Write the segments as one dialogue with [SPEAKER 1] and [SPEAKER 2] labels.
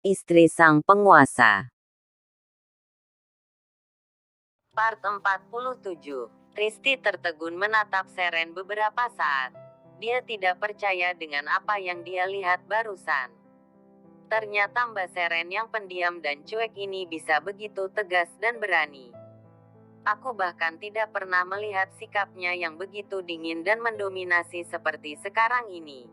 [SPEAKER 1] Istri sang penguasa. Part 47. Risti tertegun menatap Seren beberapa saat. Dia tidak percaya dengan apa yang dia lihat barusan. Ternyata Mbak Seren yang pendiam dan cuek ini bisa begitu tegas dan berani. Aku bahkan tidak pernah melihat sikapnya yang begitu dingin dan mendominasi seperti sekarang ini.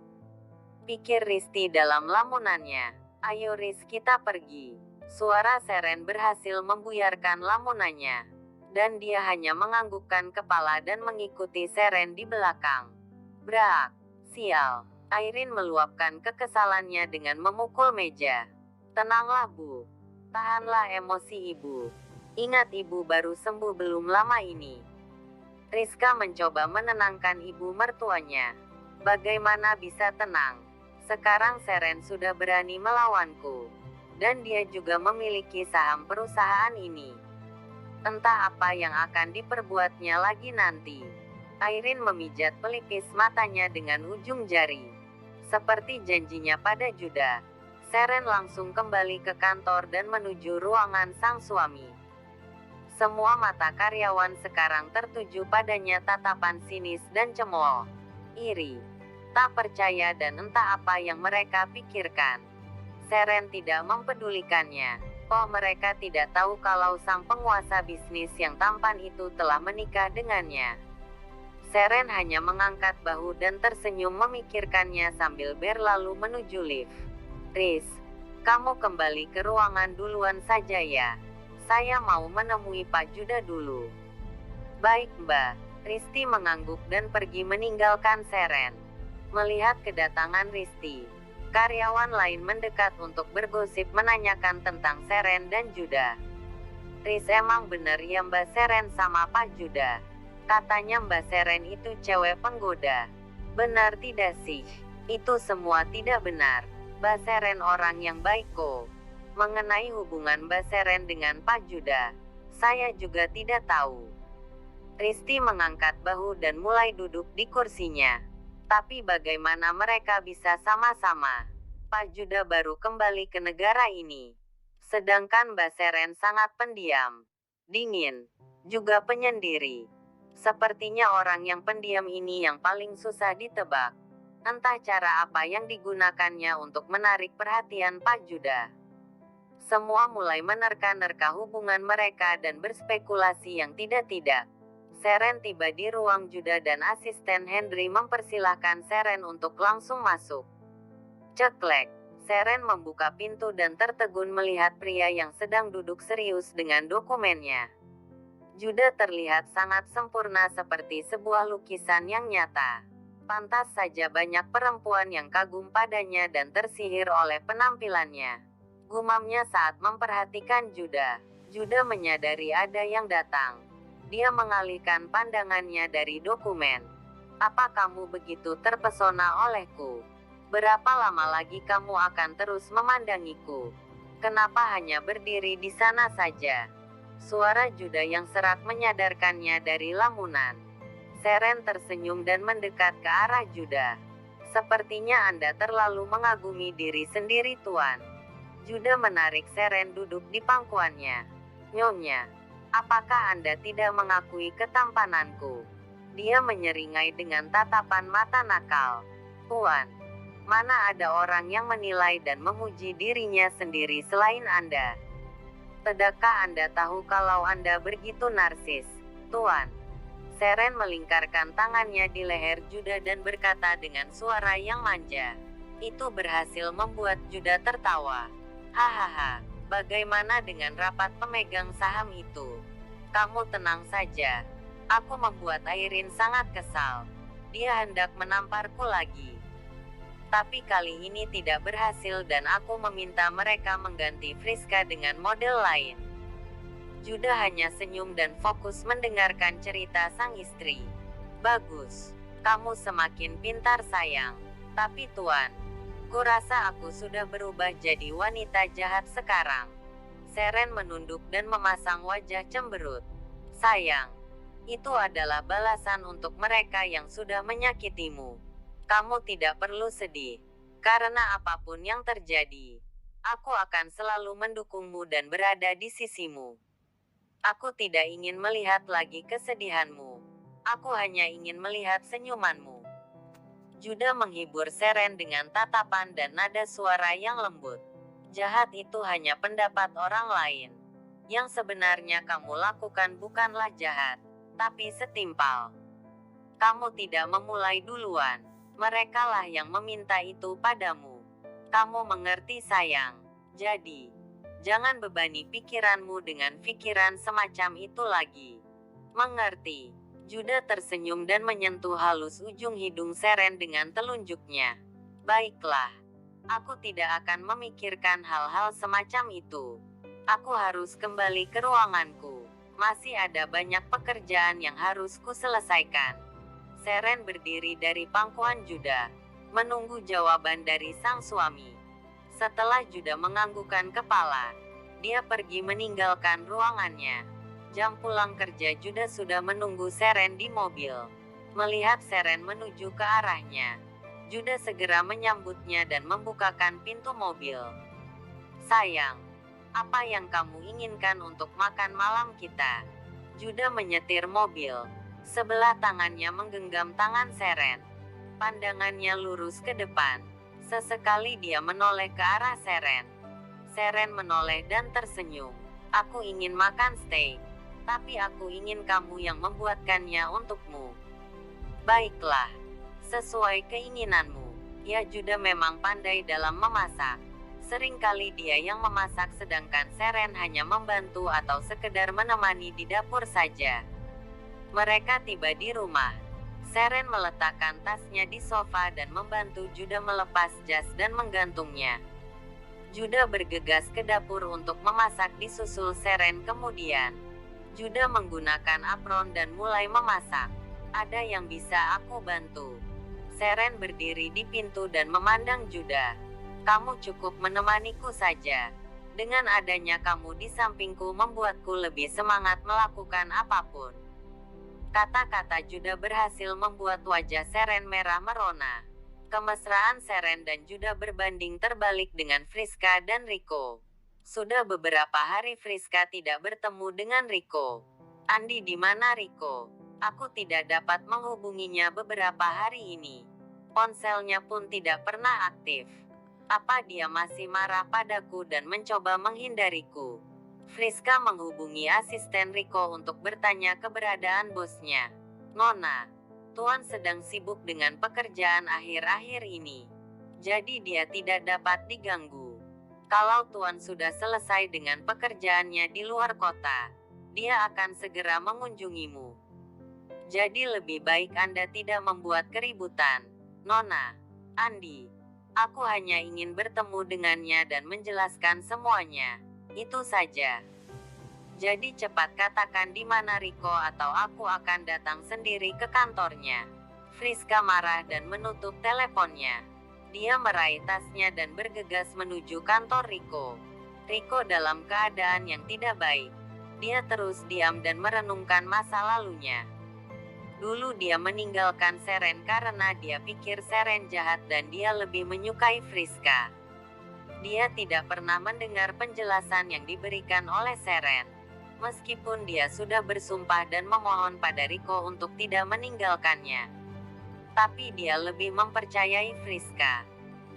[SPEAKER 1] Pikir Risti dalam lamunannya. Ayo Riz, kita pergi. Suara Seren berhasil membuyarkan lamunannya. Dan dia hanya menganggukkan kepala dan mengikuti Seren di belakang. Brak! Sial! Airin meluapkan kekesalannya dengan memukul meja. Tenanglah Bu. Tahanlah emosi Ibu. Ingat Ibu baru sembuh belum lama ini. Rizka mencoba menenangkan ibu mertuanya. Bagaimana bisa tenang? Sekarang Seren sudah berani melawanku. Dan dia juga memiliki saham perusahaan ini. Entah apa yang akan diperbuatnya lagi nanti. Airin memijat pelipis matanya dengan ujung jari. Seperti janjinya pada Juda, Seren langsung kembali ke kantor dan menuju ruangan sang suami. Semua mata karyawan sekarang tertuju padanya, tatapan sinis dan cemooh. Iri, tak percaya dan entah apa yang mereka pikirkan. Seren tidak mempedulikannya. Oh, mereka tidak tahu kalau sang penguasa bisnis yang tampan itu telah menikah dengannya. Seren hanya mengangkat bahu dan tersenyum memikirkannya sambil berlalu menuju lift. Riz, kamu kembali ke ruangan duluan saja ya. Saya mau menemui Pak Juda dulu. Baik Mbak. Risti mengangguk dan pergi meninggalkan Seren. Melihat kedatangan Risti, karyawan lain mendekat untuk bergosip menanyakan tentang Seren dan Juda. Riz, emang bener ya Mbak Seren sama Pak Juda? Katanya Mbak Seren itu cewek penggoda. Benar tidak sih? Itu semua tidak benar. Mbak Seren orang yang baik kok. Mengenai hubungan Mbak Seren dengan Pak Juda, saya juga tidak tahu. Risti mengangkat bahu dan mulai duduk di kursinya. Tapi bagaimana mereka bisa sama-sama? Pak Juda baru kembali ke negara ini. Sedangkan Mbak Seren sangat pendiam, dingin, juga penyendiri. Sepertinya orang yang pendiam ini yang paling susah ditebak. Entah cara apa yang digunakannya untuk menarik perhatian Pak Juda. Semua mulai menerka-nerka hubungan mereka dan berspekulasi yang tidak-tidak. Seren tiba di ruang Juda dan asisten Henry mempersilahkan Seren untuk langsung masuk. Ceklek. Seren membuka pintu dan tertegun melihat pria yang sedang duduk serius dengan dokumennya. Juda terlihat sangat sempurna seperti sebuah lukisan yang nyata. Pantas saja banyak perempuan yang kagum padanya dan tersihir oleh penampilannya. Gumamnya saat memperhatikan Juda. Juda menyadari ada yang datang. Dia mengalihkan pandangannya dari dokumen. Apa kamu begitu terpesona olehku? Berapa lama lagi kamu akan terus memandangiku? Kenapa hanya berdiri di sana saja? Suara Juda yang serak menyadarkannya dari lamunan. Seren tersenyum dan mendekat ke arah Juda. Sepertinya Anda terlalu mengagumi diri sendiri, Tuan. Juda menarik Seren duduk di pangkuannya. Nyonya, apakah Anda tidak mengakui ketampananku? Dia menyeringai dengan tatapan mata nakal. Tuan, mana ada orang yang menilai dan memuji dirinya sendiri selain Anda? Tidakkah Anda tahu kalau Anda begitu narsis, Tuan? Seren melingkarkan tangannya di leher Juda dan berkata dengan suara yang manja. Itu berhasil membuat Juda tertawa. Hahaha, bagaimana dengan rapat pemegang saham itu? Kamu tenang saja. Aku membuat Airin sangat kesal. Dia hendak menamparku lagi. Tapi kali ini tidak berhasil dan aku meminta mereka mengganti Friska dengan model lain. Juda hanya senyum dan fokus mendengarkan cerita sang istri. Bagus. Kamu semakin pintar sayang. Tapi Tuan, kurasa aku sudah berubah jadi wanita jahat sekarang. Seren menunduk dan memasang wajah cemberut. Sayang, itu adalah balasan untuk mereka yang sudah menyakitimu. Kamu tidak perlu sedih. Karena apapun yang terjadi, Aku akan selalu mendukungmu dan berada di sisimu. Aku tidak ingin melihat lagi kesedihanmu. Aku hanya ingin melihat senyumanmu. Judah menghibur Seren dengan tatapan dan nada suara yang lembut. Jahat itu hanya pendapat orang lain. Yang sebenarnya kamu lakukan bukanlah jahat, tapi setimpal. Kamu tidak memulai duluan. Merekalah yang meminta itu padamu. Kamu mengerti sayang. Jadi, jangan bebani pikiranmu dengan pikiran semacam itu lagi. Mengerti? Judah tersenyum dan menyentuh halus ujung hidung Seren dengan telunjuknya. Baiklah. Aku tidak akan memikirkan hal-hal semacam itu. Aku harus kembali ke ruanganku. Masih ada banyak pekerjaan yang harus kuselesaikan. Seren berdiri dari pangkuan Judah, menunggu jawaban dari sang suami. Setelah Judah menganggukkan kepala, dia pergi meninggalkan ruangannya. Jam pulang kerja Judah sudah menunggu Seren di mobil. Melihat Seren menuju ke arahnya, Judah segera menyambutnya dan membukakan pintu mobil. Sayang, apa yang kamu inginkan untuk makan malam kita? Judah menyetir mobil. Sebelah tangannya menggenggam tangan Seren. Pandangannya lurus ke depan. Sesekali dia menoleh ke arah Seren. Seren menoleh dan tersenyum. Aku ingin makan steak. Tapi aku ingin kamu yang membuatkannya untukmu. Baiklah. Sesuai keinginanmu. Ya, Judah memang pandai dalam memasak. Seringkali dia yang memasak sedangkan Seren hanya membantu atau sekedar menemani di dapur saja. Mereka tiba di rumah. Seren meletakkan tasnya di sofa dan membantu Judah melepas jas dan menggantungnya. Judah bergegas ke dapur untuk memasak disusul Seren kemudian. Judah menggunakan apron dan mulai memasak. Ada yang bisa aku bantu? Seren berdiri di pintu dan memandang Judah. Kamu cukup menemaniku saja. Dengan adanya kamu di sampingku membuatku lebih semangat melakukan apapun. Kata-kata Judah berhasil membuat wajah Seren merah merona. Kemesraan Seren dan Judah berbanding terbalik dengan Friska dan Rico. Sudah beberapa hari Friska tidak bertemu dengan Rico. Andi, di mana Rico? Aku tidak dapat menghubunginya beberapa hari ini. Ponselnya pun tidak pernah aktif. Apa dia masih marah padaku dan mencoba menghindariku? Friska menghubungi asisten Rico untuk bertanya keberadaan bosnya. Nona, Tuan sedang sibuk dengan pekerjaan akhir-akhir ini. Jadi dia tidak dapat diganggu. Kalau Tuan sudah selesai dengan pekerjaannya di luar kota, dia akan segera mengunjungimu. Jadi lebih baik Anda tidak membuat keributan. Nona, Andi, aku hanya ingin bertemu dengannya dan menjelaskan semuanya. Itu saja. Jadi cepat katakan di mana Rico atau aku akan datang sendiri ke kantornya. Friska marah dan menutup teleponnya. Dia meraih tasnya dan bergegas menuju kantor Rico. Rico dalam keadaan yang tidak baik. Dia terus diam dan merenungkan masa lalunya. Dulu dia meninggalkan Seren karena dia pikir Seren jahat dan dia lebih menyukai Friska. Dia tidak pernah mendengar penjelasan yang diberikan oleh Seren. Meskipun dia sudah bersumpah dan memohon pada Rico untuk tidak meninggalkannya. Tapi dia lebih mempercayai Friska.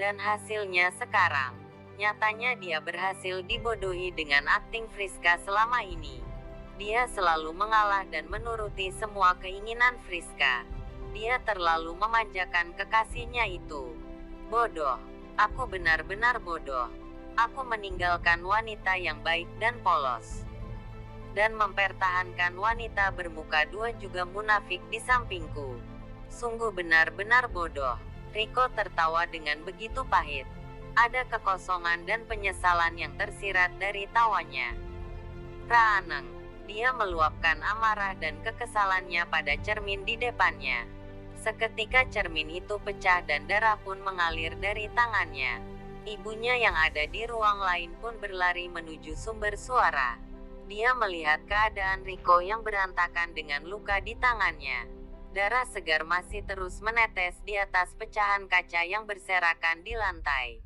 [SPEAKER 1] Dan hasilnya sekarang, nyatanya dia berhasil dibodohi dengan akting Friska selama ini. Dia selalu mengalah dan menuruti semua keinginan Friska. Dia terlalu memanjakan kekasihnya itu. Bodoh. Aku benar-benar bodoh. Aku meninggalkan wanita yang baik dan polos. Dan mempertahankan wanita bermuka dua juga munafik di sampingku. Sungguh benar-benar bodoh. Rico tertawa dengan begitu pahit. Ada kekosongan dan penyesalan yang tersirat dari tawanya. Raaneng. Dia meluapkan amarah dan kekesalannya pada cermin di depannya. Seketika cermin itu pecah dan darah pun mengalir dari tangannya. Ibunya yang ada di ruang lain pun berlari menuju sumber suara. Dia melihat keadaan Rico yang berantakan dengan luka di tangannya. Darah segar masih terus menetes di atas pecahan kaca yang berserakan di lantai.